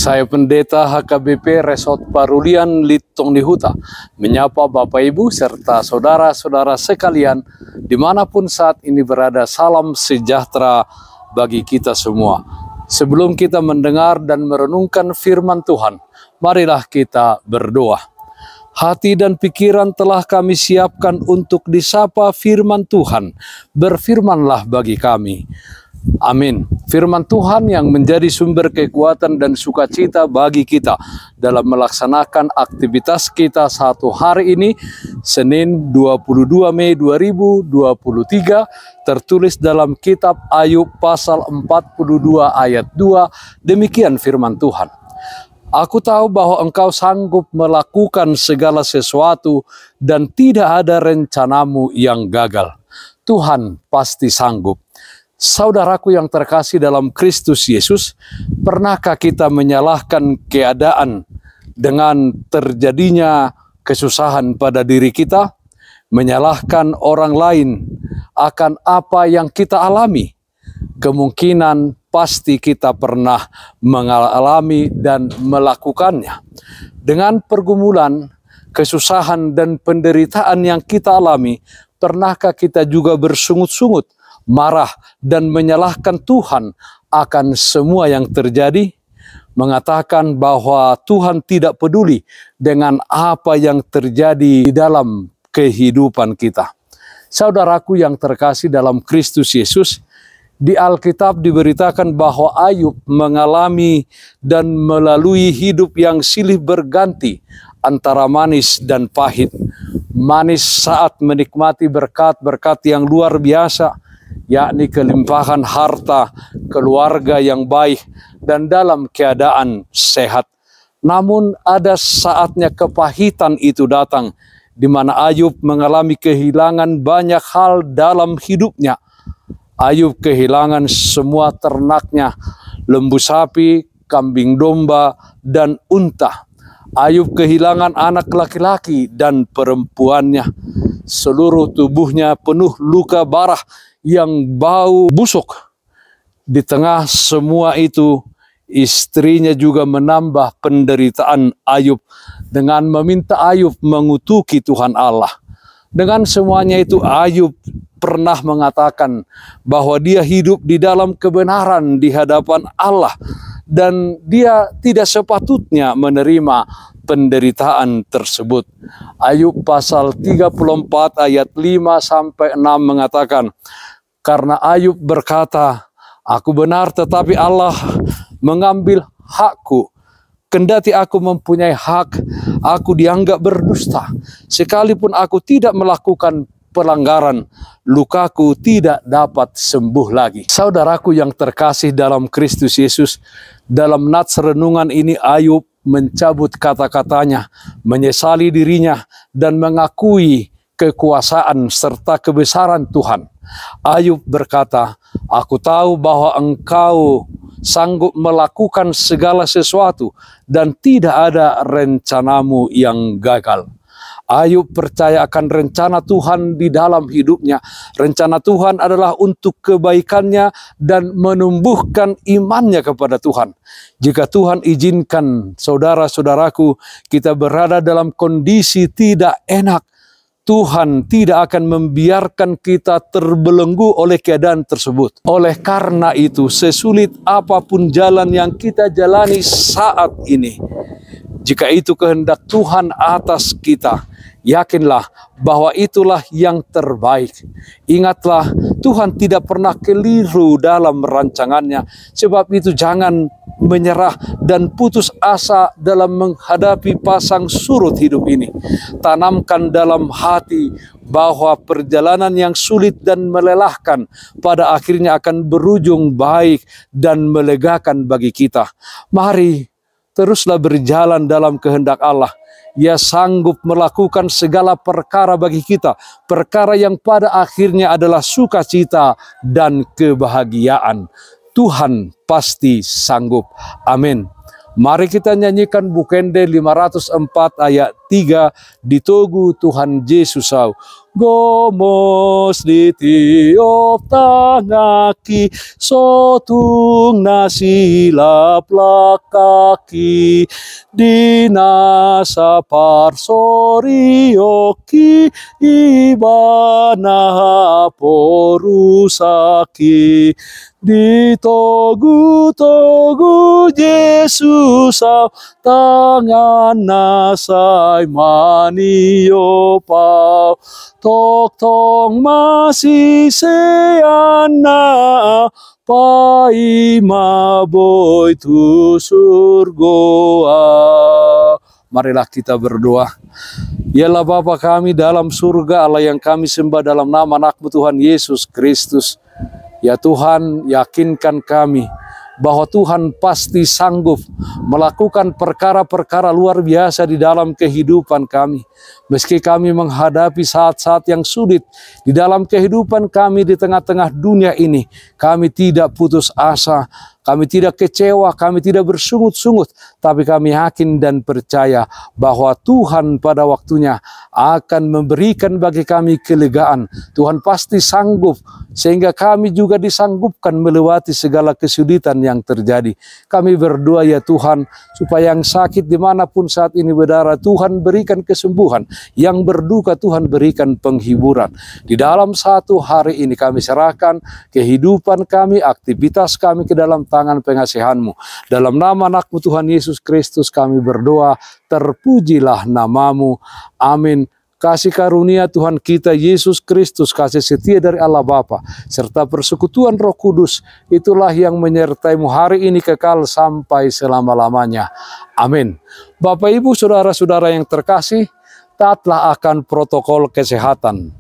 Saya Pendeta HKBP Resort Parulian Litong Nihuta menyapa Bapak Ibu serta saudara-saudara sekalian dimanapun saat ini berada. Salam sejahtera bagi kita semua. Sebelum kita mendengar dan merenungkan firman Tuhan, marilah kita berdoa. Hati dan pikiran telah kami siapkan untuk disapa firman Tuhan. Berfirmanlah bagi kami. Amin. Firman Tuhan yang menjadi sumber kekuatan dan sukacita bagi kita dalam melaksanakan aktivitas kita satu hari ini, Senin 22 Mei 2023, tertulis dalam kitab Ayub pasal 42 ayat 2, demikian firman Tuhan. Aku tahu bahwa engkau sanggup melakukan segala sesuatu dan tidak ada rencanamu yang gagal. Tuhan pasti sanggup. Saudaraku yang terkasih dalam Kristus Yesus, pernahkah kita menyalahkan keadaan dengan terjadinya kesusahan pada diri kita? Menyalahkan orang lain akan apa yang kita alami? Kemungkinan pasti kita pernah mengalami dan melakukannya. Dengan pergumulan, kesusahan dan penderitaan yang kita alami, pernahkah kita juga bersungut-sungut, marah dan menyalahkan Tuhan akan semua yang terjadi, mengatakan bahwa Tuhan tidak peduli dengan apa yang terjadi di dalam kehidupan kita? Saudaraku yang terkasih dalam Kristus Yesus, di Alkitab diberitakan bahwa Ayub mengalami dan melalui hidup yang silih berganti antara manis dan pahit. Manis saat menikmati berkat-berkat yang luar biasa, yakni kelimpahan harta, keluarga yang baik, dan dalam keadaan sehat. Namun ada saatnya kepahitan itu datang, di mana Ayub mengalami kehilangan banyak hal dalam hidupnya. Ayub kehilangan semua ternaknya, lembu sapi, kambing domba, dan unta. Ayub kehilangan anak laki-laki dan perempuannya. Seluruh tubuhnya penuh luka barah yang bau busuk. Di tengah semua itu, istrinya juga menambah penderitaan Ayub dengan meminta Ayub mengutuki Tuhan Allah. Dengan semuanya itu, Ayub pernah mengatakan bahwa dia hidup di dalam kebenaran di hadapan Allah dan dia tidak sepatutnya menerima penderitaan tersebut. Ayub pasal 34 ayat 5-6 mengatakan, karena Ayub berkata, aku benar tetapi Allah mengambil hakku. Kendati aku mempunyai hak, aku dianggap berdusta. Sekalipun aku tidak melakukan pelanggaran, lukaku tidak dapat sembuh lagi. Saudaraku yang terkasih dalam Kristus Yesus, dalam nats renungan ini Ayub mencabut kata-katanya, menyesali dirinya, dan mengakui kekuasaan serta kebesaran Tuhan. Ayub berkata, aku tahu bahwa engkau sanggup melakukan segala sesuatu dan tidak ada rencanamu yang gagal. Ayub percaya akan rencana Tuhan di dalam hidupnya. Rencana Tuhan adalah untuk kebaikannya dan menumbuhkan imannya kepada Tuhan. Jika Tuhan izinkan saudara-saudaraku kita berada dalam kondisi tidak enak, Tuhan tidak akan membiarkan kita terbelenggu oleh keadaan tersebut. Oleh karena itu, sesulit apapun jalan yang kita jalani saat ini, jika itu kehendak Tuhan atas kita, yakinlah bahwa itulah yang terbaik. Ingatlah, Tuhan tidak pernah keliru dalam rancangannya. Sebab itu jangan menyerah dan putus asa dalam menghadapi pasang surut hidup ini. Tanamkan dalam hati bahwa perjalanan yang sulit dan melelahkan pada akhirnya akan berujung baik dan melegakan bagi kita. Mari teruslah berjalan dalam kehendak Allah. Ia sanggup melakukan segala perkara bagi kita, perkara yang pada akhirnya adalah sukacita dan kebahagiaan. Tuhan pasti sanggup. Amin. Mari kita nyanyikan Bukende 504 ayat 3 ditogu Tuhan Yesus au. Gomos di tiop tangaki, sotung nasilap lakaki, dinasa parsorioki, ibana porusaki, ditogu-togu Yesus au, tangan nasai maniopau, tok tong masih seana pai maboy tu surgoa. Marilah kita berdoa. Yalah Bapa kami dalam surga, Allah yang kami sembah dalam nama anak-Mu Tuhan Yesus Kristus. Ya Tuhan, yakinkan kami bahwa Tuhan pasti sanggup melakukan perkara-perkara luar biasa di dalam kehidupan kami. Meski kami menghadapi saat-saat yang sulit di dalam kehidupan kami di tengah-tengah dunia ini, kami tidak putus asa, kami tidak kecewa, kami tidak bersungut-sungut, tapi kami yakin dan percaya bahwa Tuhan pada waktunya akan memberikan bagi kami kelegaan. Tuhan pasti sanggup, sehingga kami juga disanggupkan melewati segala kesulitan yang terjadi. Kami berdoa ya Tuhan, supaya yang sakit dimanapun saat ini berdarah, Tuhan berikan kesembuhan. Yang berduka Tuhan berikan penghiburan. Di dalam satu hari ini kami serahkan kehidupan kami, aktivitas kami ke dalam tangan pengasihan-Mu. Dalam nama anak-Mu Tuhan Yesus Kristus kami berdoa, terpujilah nama-Mu. Amin. Kasih karunia Tuhan kita Yesus Kristus, kasih setia dari Allah Bapa, serta persekutuan Roh Kudus, itulah yang menyertai-Mu hari ini kekal sampai selama-lamanya. Amin. Bapak, Ibu, saudara-saudara yang terkasih, taatlah akan protokol kesehatan.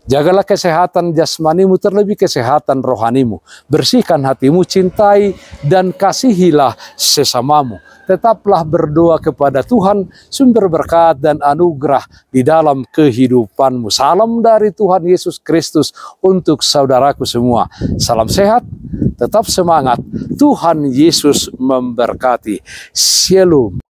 Jagalah kesehatan jasmanimu, terlebih kesehatan rohanimu. Bersihkan hatimu, cintai dan kasihilah sesamamu. Tetaplah berdoa kepada Tuhan, sumber berkat dan anugerah di dalam kehidupanmu. Salam dari Tuhan Yesus Kristus untuk saudaraku semua. Salam sehat, tetap semangat. Tuhan Yesus memberkati. Shalom.